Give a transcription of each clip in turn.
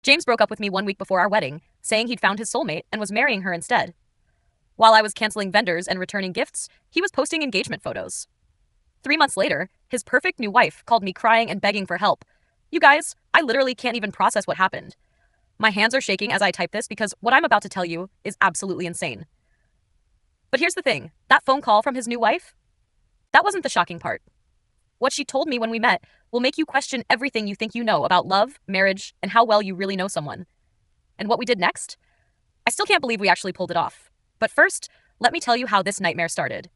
James broke up with me 1 week before our wedding, saying he'd found his soulmate and was marrying her instead. While I was canceling vendors and returning gifts, he was posting engagement photos. 3 months later, his perfect new wife called me crying and begging for help. You guys, I literally can't even process what happened. My hands are shaking as I type this because what I'm about to tell you is absolutely insane. But here's the thing, that phone call from his new wife? That wasn't the shocking part. What she told me when we met will make you question everything you think you know about love, marriage, and how well you really know someone. And what we did next? I still can't believe we actually pulled it off. But first, let me tell you how this nightmare started.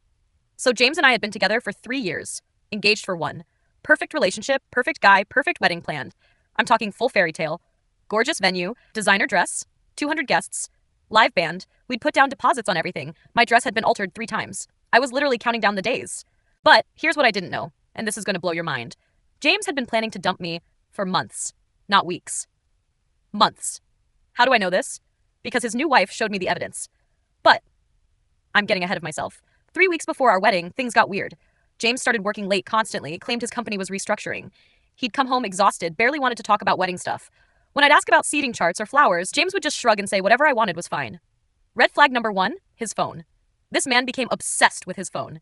So James and I had been together for 3 years, engaged for 1. Perfect relationship, perfect guy, perfect wedding planned. I'm talking full fairy tale. Gorgeous venue, designer dress, 200 guests, live band. We'd put down deposits on everything. My dress had been altered 3 times. I was literally counting down the days. But here's what I didn't know, and this is going to blow your mind. James had been planning to dump me for months, not weeks. Months. How do I know this? Because his new wife showed me the evidence. But I'm getting ahead of myself. 3 weeks before our wedding, things got weird. James started working late constantly, claimed his company was restructuring. He'd come home exhausted, barely wanted to talk about wedding stuff. When I'd ask about seating charts or flowers, James would just shrug and say whatever I wanted was fine. Red flag number 1, his phone. This man became obsessed with his phone.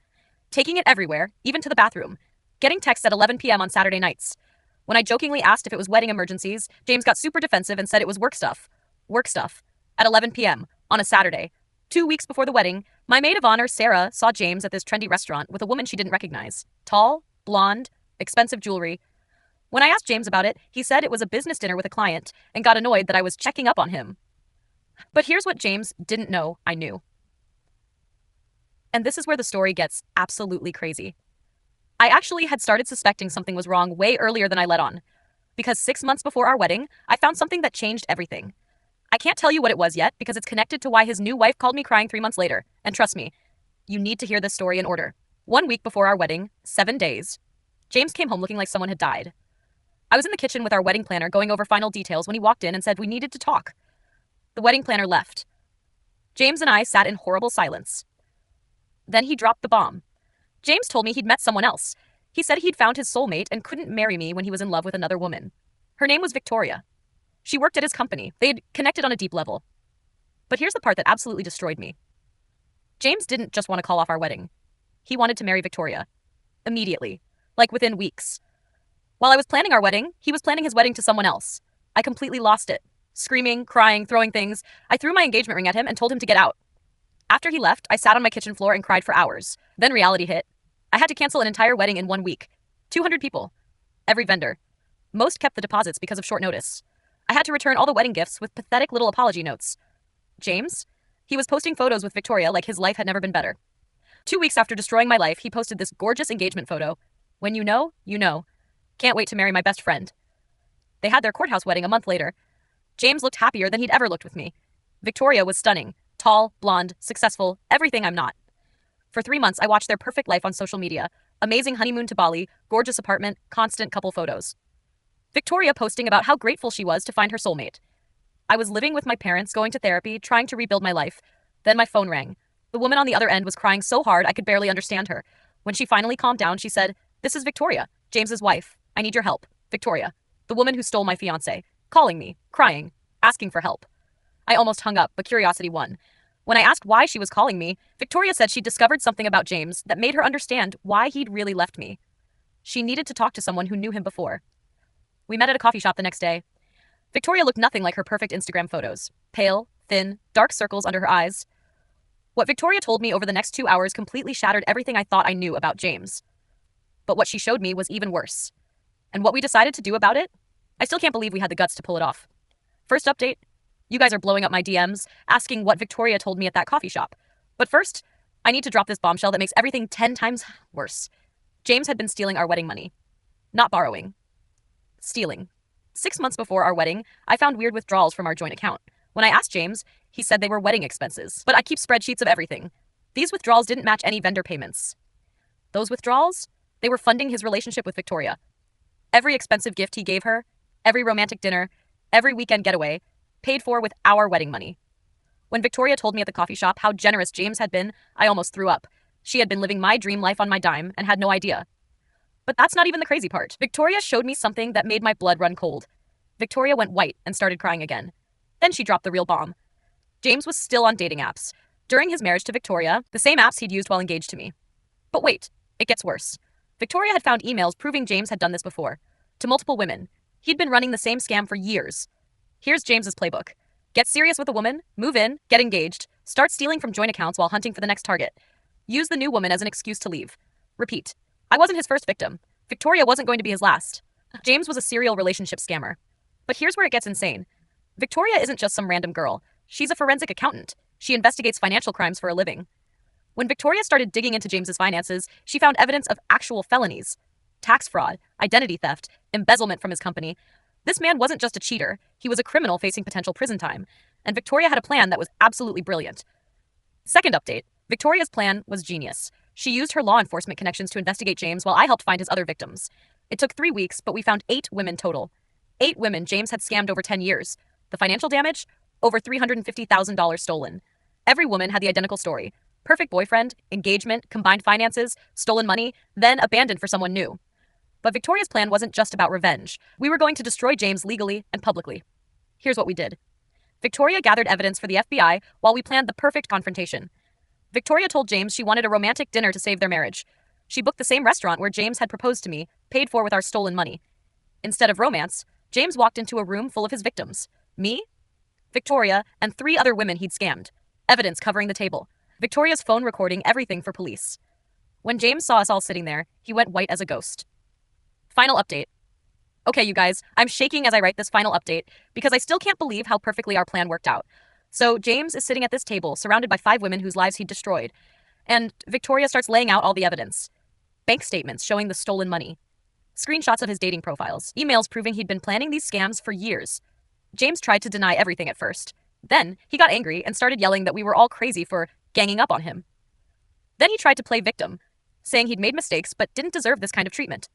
Taking it everywhere, even to the bathroom. Getting texts at 11 p.m. on Saturday nights. When I jokingly asked if it was wedding emergencies, James got super defensive and said it was work stuff. Work stuff. At 11 p.m. on a Saturday. 2 weeks before the wedding, my maid of honor, Sarah, saw James at this trendy restaurant with a woman she didn't recognize. Tall, blonde, expensive jewelry. When I asked James about it, he said it was a business dinner with a client and got annoyed that I was checking up on him. But here's what James didn't know I knew. And this is where the story gets absolutely crazy. I actually had started suspecting something was wrong way earlier than I let on. Because 6 months before our wedding, I found something that changed everything. I can't tell you what it was yet because it's connected to why his new wife called me crying 3 months later. And trust me, you need to hear this story in order. 1 week before our wedding, 7 days, James came home looking like someone had died. I was in the kitchen with our wedding planner going over final details when he walked in and said we needed to talk. The wedding planner left. James and I sat in horrible silence. Then he dropped the bomb. James told me he'd met someone else. He said he'd found his soulmate and couldn't marry me when he was in love with another woman. Her name was Victoria. She worked at his company. They had connected on a deep level. But here's the part that absolutely destroyed me. James didn't just want to call off our wedding. He wanted to marry Victoria. Immediately. Like within weeks. While I was planning our wedding, he was planning his wedding to someone else. I completely lost it. Screaming, crying, throwing things. I threw my engagement ring at him and told him to get out. After he left, I sat on my kitchen floor and cried for hours. Then reality hit. I had to cancel an entire wedding in 1 week. 200 people. Every vendor. Most kept the deposits because of short notice. I had to return all the wedding gifts with pathetic little apology notes. James? He was posting photos with Victoria like his life had never been better. 2 weeks after destroying my life, he posted this gorgeous engagement photo. When you know, you know. Can't wait to marry my best friend. They had their courthouse wedding a month later. James looked happier than he'd ever looked with me. Victoria was stunning. Tall, blonde, successful, everything I'm not. For 3 months, I watched their perfect life on social media. Amazing honeymoon to Bali, gorgeous apartment, constant couple photos. Victoria posting about how grateful she was to find her soulmate. I was living with my parents, going to therapy, trying to rebuild my life. Then my phone rang. The woman on the other end was crying so hard I could barely understand her. When she finally calmed down, she said, "This is Victoria, James's wife. I need your help. Victoria, the woman who stole my fiancé, calling me, crying, asking for help." I almost hung up, but curiosity won. When I asked why she was calling me, Victoria said she'd discovered something about James that made her understand why he'd really left me. She needed to talk to someone who knew him before. We met at a coffee shop the next day. Victoria looked nothing like her perfect Instagram photos. Pale, thin, dark circles under her eyes. What Victoria told me over the next 2 hours completely shattered everything I thought I knew about James. But what she showed me was even worse. And what we decided to do about it? I still can't believe we had the guts to pull it off. First update, you guys are blowing up my DMs, asking what Victoria told me at that coffee shop. But first, I need to drop this bombshell that makes everything 10 times worse. James had been stealing our wedding money. Not borrowing. Stealing. 6 months before our wedding, I found weird withdrawals from our joint account. When I asked James, he said they were wedding expenses. But I keep spreadsheets of everything. These withdrawals didn't match any vendor payments. Those withdrawals? They were funding his relationship with Victoria. Every expensive gift he gave her, every romantic dinner, every weekend getaway, paid for with our wedding money. When Victoria told me at the coffee shop how generous James had been, I almost threw up. She had been living my dream life on my dime and had no idea. But that's not even the crazy part. Victoria showed me something that made my blood run cold. Victoria went white and started crying again. Then she dropped the real bomb. James was still on dating apps. During his marriage to Victoria, the same apps he'd used while engaged to me. But wait, it gets worse. Victoria had found emails proving James had done this before. To multiple women. He'd been running the same scam for years. Here's James's playbook. Get serious with a woman, move in, get engaged, start stealing from joint accounts while hunting for the next target. Use the new woman as an excuse to leave. Repeat. I wasn't his first victim. Victoria wasn't going to be his last. James was a serial relationship scammer. But here's where it gets insane. Victoria isn't just some random girl. She's a forensic accountant. She investigates financial crimes for a living. When Victoria started digging into James's finances, she found evidence of actual felonies. Tax fraud, identity theft, embezzlement from his company. This man wasn't just a cheater. He was a criminal facing potential prison time. And Victoria had a plan that was absolutely brilliant. Second update. Victoria's plan was genius. She used her law enforcement connections to investigate James while I helped find his other victims. It took 3 weeks, but we found 8 women total. 8 women James had scammed over 10 years. The financial damage? Over $350,000 stolen. Every woman had the identical story. Perfect boyfriend, engagement, combined finances, stolen money, then abandoned for someone new. But Victoria's plan wasn't just about revenge. We were going to destroy James legally and publicly. Here's what we did. Victoria gathered evidence for the FBI while we planned the perfect confrontation. Victoria told James she wanted a romantic dinner to save their marriage. She booked the same restaurant where James had proposed to me, paid for with our stolen money. Instead of romance, James walked into a room full of his victims. Me, Victoria, and 3 other women he'd scammed. Evidence covering the table. Victoria's phone recording everything for police. When James saw us all sitting there, he went white as a ghost. Final update. Okay, you guys, I'm shaking as I write this final update because I still can't believe how perfectly our plan worked out. So James is sitting at this table, surrounded by 5 women whose lives he'd destroyed. And Victoria starts laying out all the evidence. Bank statements showing the stolen money. Screenshots of his dating profiles. Emails proving he'd been planning these scams for years. James tried to deny everything at first. Then he got angry and started yelling that we were all crazy for ganging up on him. Then he tried to play victim, saying he'd made mistakes but didn't deserve this kind of treatment.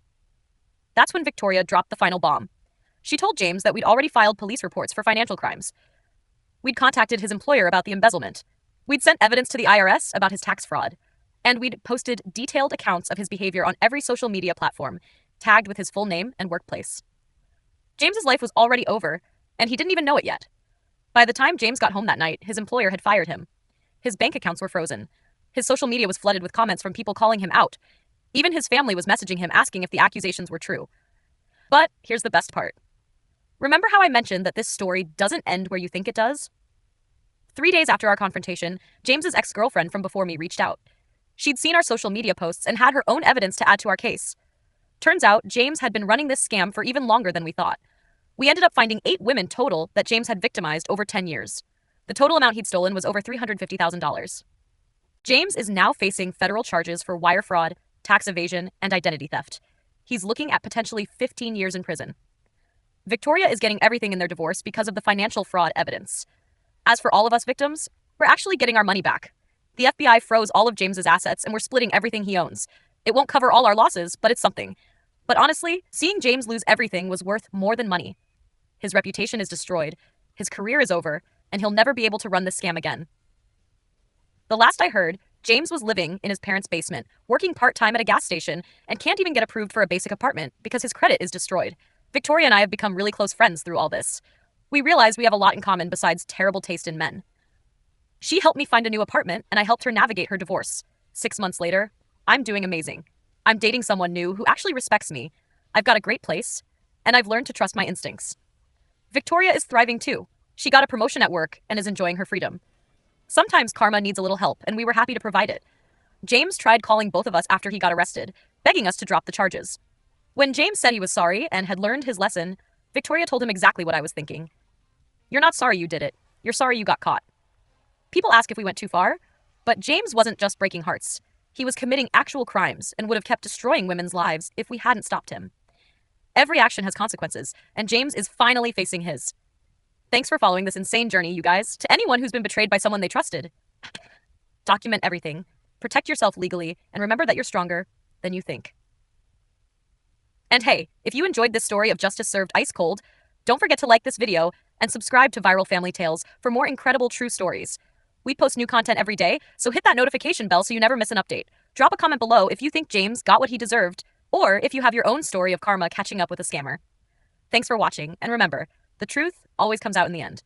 That's when Victoria dropped the final bomb. She told James that we'd already filed police reports for financial crimes. We'd contacted his employer about the embezzlement. We'd sent evidence to the IRS about his tax fraud. And we'd posted detailed accounts of his behavior on every social media platform, tagged with his full name and workplace. James's life was already over, and he didn't even know it yet. By the time James got home that night, his employer had fired him. His bank accounts were frozen. His social media was flooded with comments from people calling him out. Even his family was messaging him asking if the accusations were true. But here's the best part. Remember how I mentioned that this story doesn't end where you think it does? 3 days after our confrontation, James's ex-girlfriend from before me reached out. She'd seen our social media posts and had her own evidence to add to our case. Turns out, James had been running this scam for even longer than we thought. We ended up finding 8 women total that James had victimized over 10 years. The total amount he'd stolen was over $350,000. James is now facing federal charges for wire fraud, tax evasion, and identity theft. He's looking at potentially 15 years in prison. Victoria is getting everything in their divorce because of the financial fraud evidence. As for all of us victims, we're actually getting our money back. The FBI froze all of James's assets and we're splitting everything he owns. It won't cover all our losses, but it's something. But honestly, seeing James lose everything was worth more than money. His reputation is destroyed, his career is over, and he'll never be able to run this scam again. The last I heard, James was living in his parents' basement, working part-time at a gas station, and can't even get approved for a basic apartment because his credit is destroyed. Victoria and I have become really close friends through all this. We realize we have a lot in common besides terrible taste in men. She helped me find a new apartment, and I helped her navigate her divorce. 6 months later, I'm doing amazing. I'm dating someone new who actually respects me. I've got a great place, and I've learned to trust my instincts. Victoria is thriving too. She got a promotion at work and is enjoying her freedom. Sometimes karma needs a little help, and we were happy to provide it. James tried calling both of us after he got arrested, begging us to drop the charges. When James said he was sorry and had learned his lesson, Victoria told him exactly what I was thinking. You're not sorry you did it. You're sorry you got caught. People ask if we went too far, but James wasn't just breaking hearts. He was committing actual crimes and would have kept destroying women's lives if we hadn't stopped him. Every action has consequences, and James is finally facing his. Thanks for following this insane journey, you guys. To anyone who's been betrayed by someone they trusted, document everything, protect yourself legally, and remember that you're stronger than you think. And hey, if you enjoyed this story of justice served ice cold, don't forget to like this video and subscribe to Viral Family Tales for more incredible true stories. We post new content every day, so hit that notification bell so you never miss an update. Drop a comment below if you think James got what he deserved, or if you have your own story of karma catching up with a scammer. Thanks for watching, and remember, the truth always comes out in the end.